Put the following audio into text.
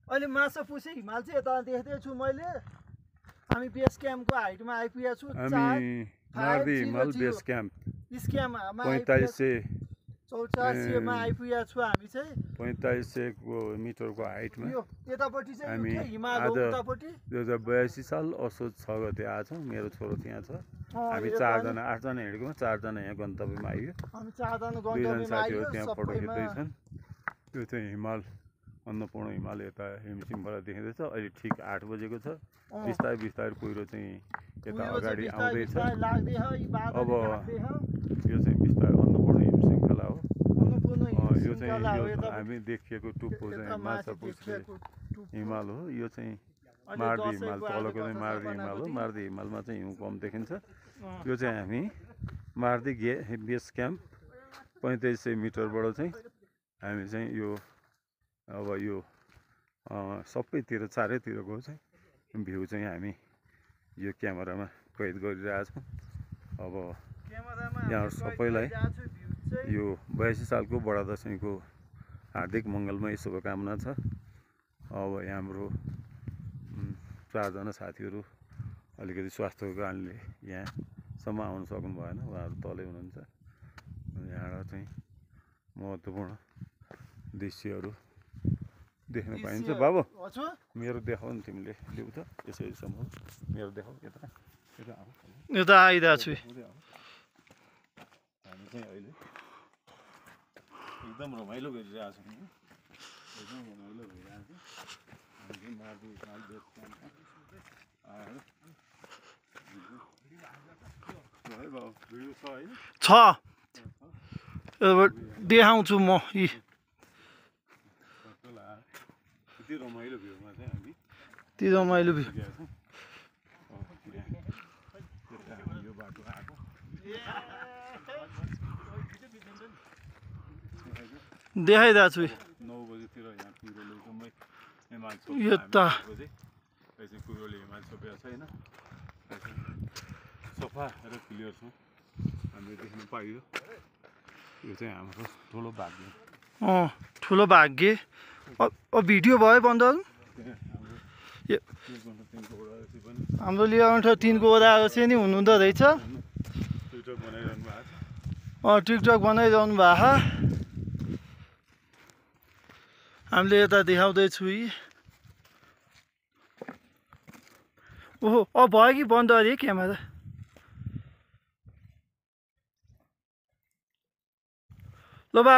अहिले माछापुछी हिमाल चाहिँ यता देख्दैछु मैले। हामी बेस क्याम्पको हाइटमा आइपुगेको छु। मार्दी हिमाल बेस क्याम्प स्क्याममा 4584 मा आइपुगेको छु हामी चाहिँ। 4500 मिटरको हाइटमा यो यतापट्टि चाहिँ हामी हिमाल हो। उतापट्टि 2082 साल असोज 6 गते आएछौँ। मेरो छोरो यहाँ छ। हामी 4 जना 8 जना हिँडेको 4 जना यहाँ गन्तव्यमा आइयो। हामी 4 जना 2 जना गन्तव्यमा साथीहरू आइयो। त्यहाँ फोटो खिच्दैछन्। यो चाहिँ हिमाल अन्नपूर्ण हिमाल यता हिमसिमबाट देखिँदैछ। अहिले ठिक 8 बजेको छ। बिस्तारै बिस्तारै कुहिरो चाहिँ यता अगाडि आउँदैछ। अब यो चाहिँ बिस्तारै अन्नपूर्ण हिम श्रृङ्खला हो। यो चाहिँ हामी देखिएको टुप्पो चाहिँ माछापुछ्रे हिमाल हो। यो चाहिँ मार्दी हिमाल तलको चाहिँ मार्दी हिमाल हो। मार्दी हिमालमा चाहिँ हिउँ कम देखिन्छ। यो चाहिँ हामी मार्दी बेस क्याम्प 3500 मिटरबाट चाहिँ हामी चाहिँ यो अब यो सबैतिर चारैतिरको चाहिँ भ्यू चाहिँ हामी यो क्यामेरामा कैद गरिरहेछौँ। अब यहाँ सबैलाई यो 82 सालको बडा दसैँको हार्दिक मङ्गलमय शुभकामना छ। अब हाम्रो 4 जना साथीहरू अलिकति स्वास्थ्यको कारणले यहाँसम्म आउन सक्नु भएन। उहाँहरू तलै हुनुहुन्छ। यहाँबाट चाहिँ महत्त्वपूर्ण दृश्यहरू देख्न पाइन्छ। बाबु मेरो देखाउ नि तिमीले ल्याउ त यसरी सम्भव मेरो देखाउ यता यता आइरहेको छु। हामी चाहिँ अहिले एकदम रमाइलो गरिरहेको छौँ। एकदम रमाइलो भइरहेको छ। हामी चाहिँ मार्दी हिमाल बेस क्याम्पमा आएर छ देखाउँछु म। रमाइलो भ्यूमा चाहिँ हामी ती रमाइलो भ्यू यो बाटो आएको देखाइरहेको छु। 9 बजेतिर यहाँ कुहिरोले एकदमै हिमाल यो त कुहिरोले हिमाल छोपेको छैन। सफा र क्लियर छ। हामीले देख्न पाइयो। यो चाहिँ हाम्रो ठुलो भाग्य। ठुलो भाग्य। भिडियो भयो बन्द। हाम्रो लिएर 3 को वडा चाहिँ नि हुनुहुँदो रहेछ। टिकटक बनाइरहनु भएको। हामीले यता देखाउँदैछु। ओहो भयो कि बन्द अरे क्यामेरा। ल बा